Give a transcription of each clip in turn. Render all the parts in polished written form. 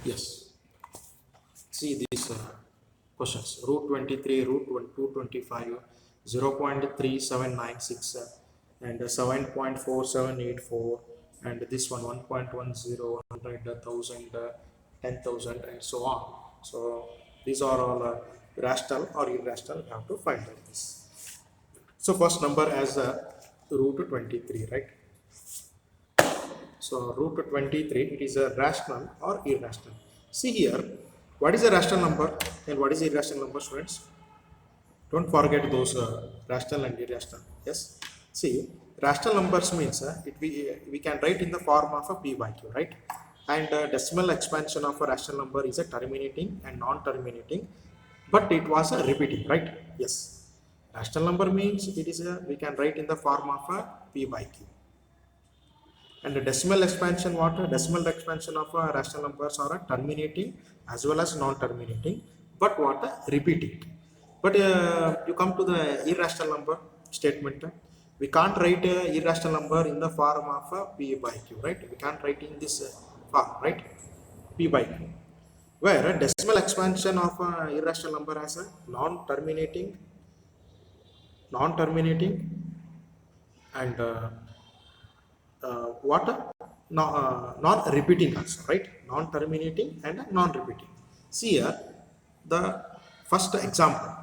Yes. See these questions. Root 23, root 225, 0.3796 and 7.4784 and this one 1.10, 100, 1000, 10,000 and so on. So these are all rational or irrational. We have to find out this. So first number as root 23, right? So root 23, it is a rational or irrational. See here, what is a rational number and what is irrational number, students? Don't forget those rational and irrational. Yes. See, rational numbers means we can write in the form of a p by q, right? And decimal expansion of a rational number is a terminating and non-terminating, but it was a repeating, right? Yes. Rational number means it is a, we can write in the form of a p by q. And the decimal expansion, what? Decimal expansion of rational numbers are terminating as well as non-terminating, but what? Repeating. But you come to the irrational number statement. We can't write irrational number in the form of p by q, right? We can't write in this form, right? P by q. Where decimal expansion of irrational number has a non-terminating, and what no, non-repeating also, right? Non-terminating and non-repeating. See here the first example,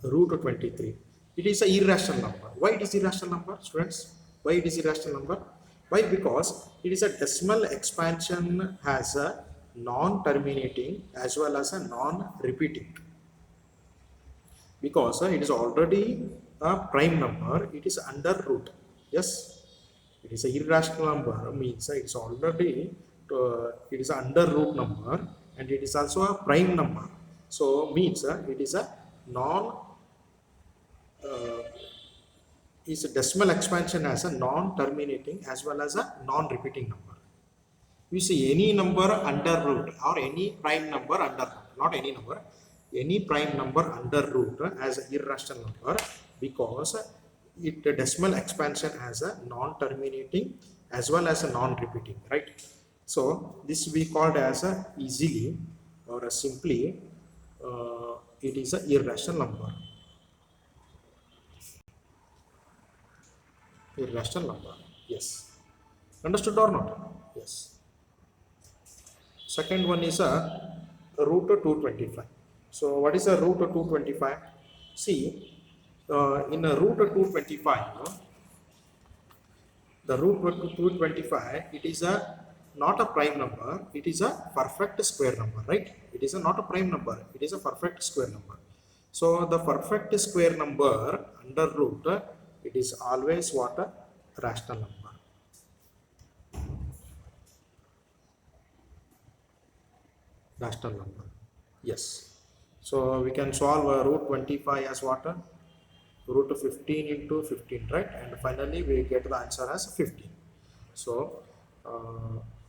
root 23. It is a irrational number. Why it is irrational number, students? Why it is irrational number? Why? Because it is a decimal expansion has a non-terminating as well as a non-repeating. Because it is already a prime number, it is under root. Yes, it is a irrational number means it is already it is under root number and it is also a prime number. So means it is a non is a decimal expansion as a non-terminating as well as a non-repeating number. You see any number under root or any prime number under root, not any number, any prime number under root as an irrational number, because it decimal expansion as a non-terminating as well as a non-repeating, right? So this we called as a easily or a simply it is a irrational number. Irrational number. Yes. Understood or not? Yes. Second one is a root 225. So what is a root 225? See, in a root 225, the root 225, it is a not a prime number, it is a perfect square number, right? It is a not a prime number, it is a perfect square number. So the perfect square number under root, it is always what? A rational number. Rational number. Yes. So we can solve root 25 as what? Root 15 into 15, right? And finally we get the answer as 15. So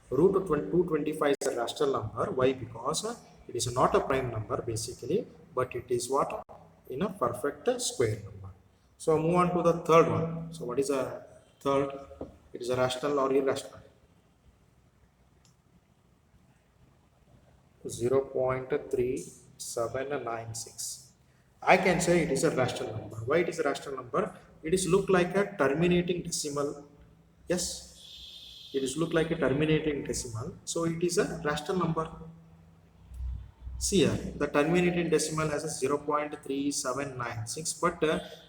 root 225 is a rational number. Why? Because it is not a prime number basically, but it is what? In a perfect square number. So move on to the third one. So what is a third? It is a rational or irrational? 0.3796. I can say it is a rational number. Why it is a rational number? It is look like a terminating decimal. Yes, it is look like a terminating decimal. So it is a rational number. See here, the terminating decimal has a 0.3796, but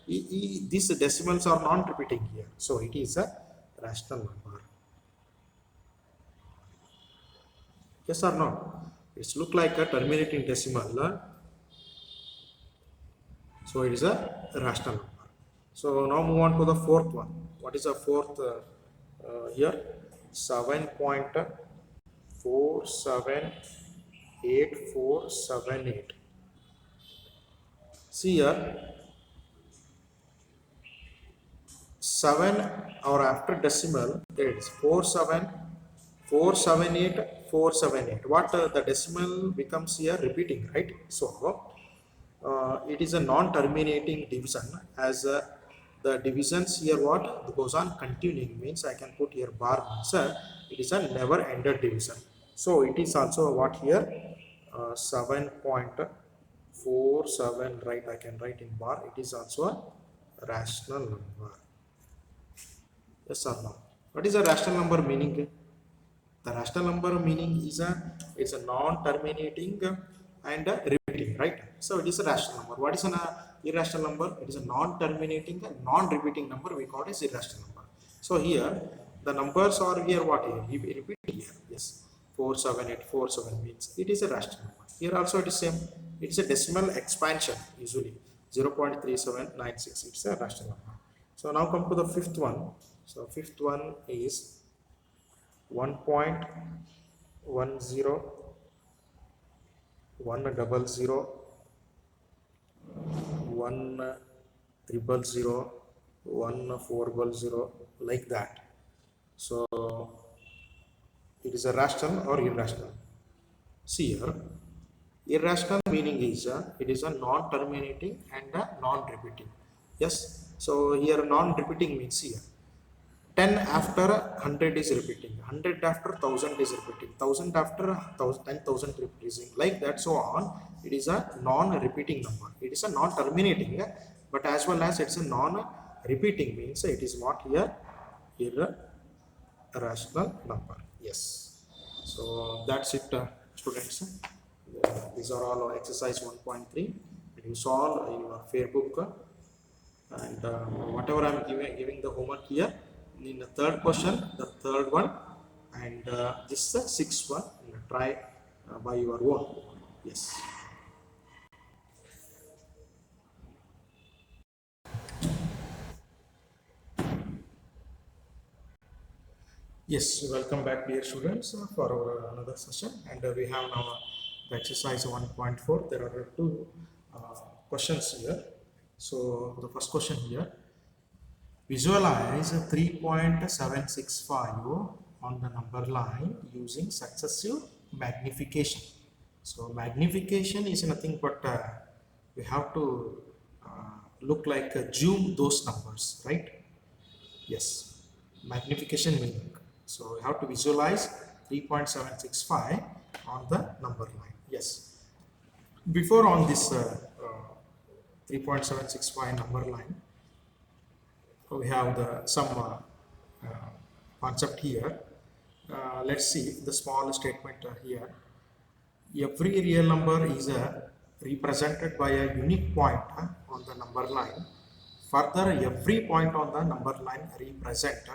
these decimals are non-repeating here. So it is a rational number. Yes or no? It's look like a terminating decimal. So it is a rational number. So now move on to the fourth one. What is the fourth here? 7.478478. See here, 7 or after decimal, there it is 478. What the decimal becomes here repeating, right? So it is a non-terminating division, as the divisions here what goes on continuing, means I can put here bar answer. It is a never ended division. So it is also what here 7.47, right? I can write in bar. It is also a rational number. Yes or no? What is a rational number meaning? The rational number meaning is it's a non-terminating and repeating, right? So it is a rational number. What is an irrational number? It is a non-terminating and non-repeating number. We call it as irrational number. So here the numbers are here what here? Repeat here. Yes, 47847 means it is a rational number. Here also it is same. It is a decimal expansion usually 0.3796. It's a rational number. So now come to the fifth one. So fifth one is 1.10 100 1,000 1,400 like that. So it is a rational or irrational. See here, irrational meaning is it is a non-terminating and a non-repeating. Yes. So here non-repeating means here 10 after 100 is repeating, 100 after 1000 is repeating, 1000 after 10,000 repeating, like that, so on. It is a non-repeating number. It is a non-terminating, but as well as it's a non-repeating means it is what here irrational number. Yes. So that's it, students. These are all exercise 1.3. You solve in your fair book, and whatever I'm giving the homework here. In the third question, the third one, and this is the sixth one. Try by your own. Yes. Yes, welcome back, dear students, for our another session, and we have now the exercise 1.4. There are two questions here. So the first question here. Visualize 3.765 on the number line using successive magnification. So magnification is nothing but we have to look like zoom those numbers, right? Yes, magnification meaning. So we have to visualize 3.765 on the number line. Yes. Before on this 3.765 number line, we have the some concept here. Let's see the small statement here. Every real number is represented by a unique point on the number line. Further, every point on the number line represent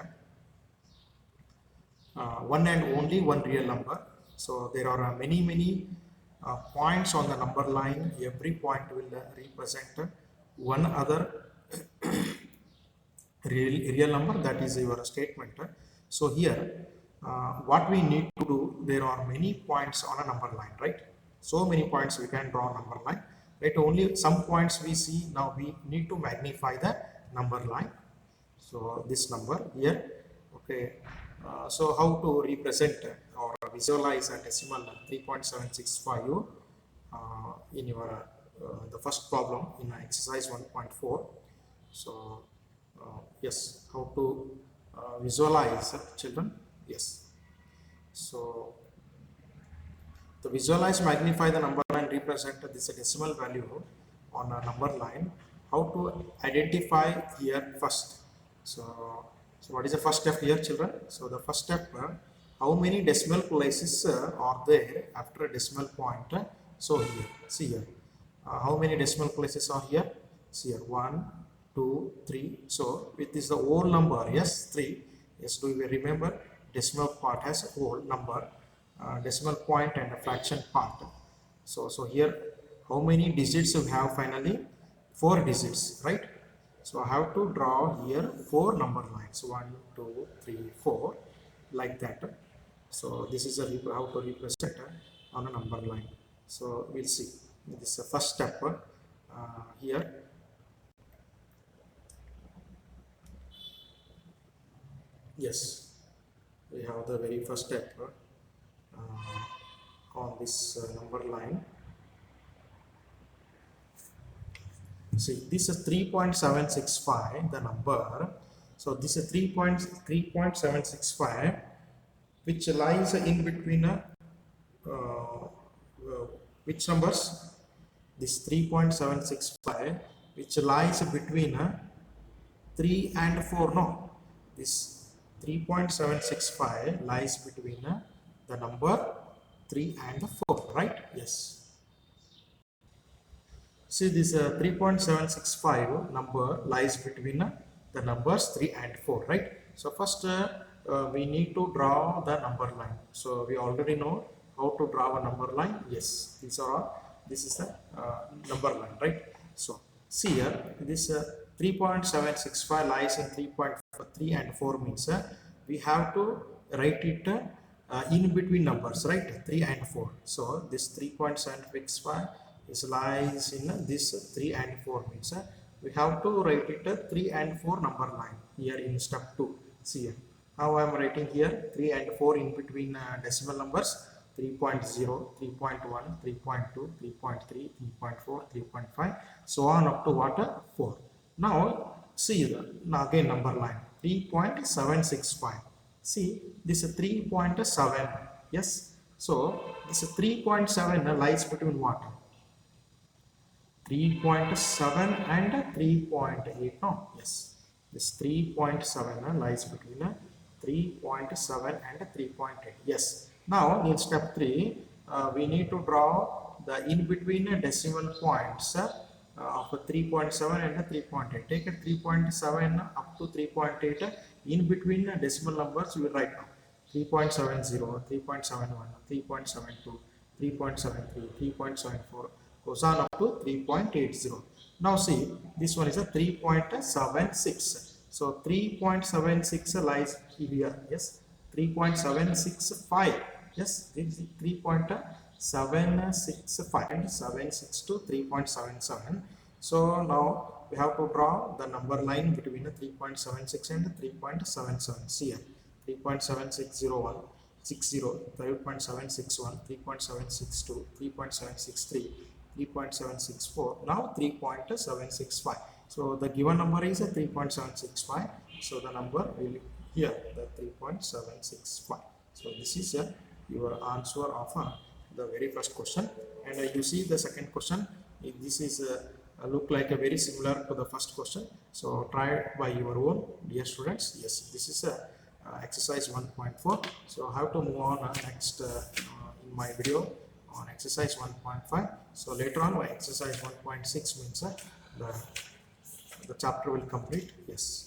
one and only one real number. So there are many points on the number line. Every point will represent one other real number. That is your statement. So here what we need to do, there are many points on a number line, right? So many points we can draw number line, right? Only some points we see. Now we need to magnify the number line. So this number here, okay. So how to represent or visualize a decimal 3.765 in your the first problem in exercise 1.4. So yes, how to visualize, children? Yes. So to visualize, magnify the number line, represent this decimal value on a number line. How to identify here first? So what is the first step here, children? So the first step, how many decimal places are there after a decimal point? So here, see here, how many decimal places are here? See here, 1, 2, 3. So with this the whole number, yes, 3. Yes, do you remember? Decimal part has a whole number, decimal point and a fraction part. So here, how many digits you have finally? 4 digits, right? So I have to draw here 4 number lines, 1, 2, 3, 4, like that. So this is how to represent on a number line. So we'll see. This is the first step here. Yes, we have the very first step on this number line. See, this is 3.765, the number. So this is 3.765, which lies in between which numbers? This 3.765, which lies between 3 and 4. No, this 3.765 lies between the number 3 and 4, right? Yes. See, this 3.765 number lies between the numbers 3 and 4, right? So first we need to draw the number line. So we already know how to draw a number line. Yes, these are all. This is the number line, right? So see here, this 3.765 lies in 3.3 and 4 means we have to write it in between numbers, right? 3 and 4. So this 3.765 is lies in this 3 and 4 means we have to write it 3 and 4 number line here in step 2. See here how I am writing here 3 and 4 in between decimal numbers 3.0, 3.1, 3.2, 3.3, 3.4, 3.5, so on up to what? 4. Now see now again number line 3.765. See this is 3.7. Yes, so this 3.7 lies between what? 3.7 and 3.8. No, yes, this 3.7 lies between 3.7 and 3.8. Yes. Now in step 3 we need to draw the in between decimal points of 3.7 and 3.8. Take 3.7 up to 3.8 in between decimal numbers we will write now 3.70, 3.71, 3.72, 3.73, 3.74 goes on up to 3.80. Now see, this one is a 3.76. So 3.76 lies here. Yes, 3.765. Yes, this is 3.765 and 76 to 3.77. So now we have to draw the number line between the 3.76 and 3.77. See here, 3.7601, 60, 3.761, 3.762, 3.763, 3.764, now 3.765. So the given number is a 3.765. So the number will be here, the 3.765. So this is your answer of the very first question. And you see the second question. This is look like a very similar to the first question. So try it by your own, dear students. Yes, this is exercise 1.4. So I have to move on next in my video on exercise 1.5. So later on, exercise 1.6 means the chapter will complete. Yes.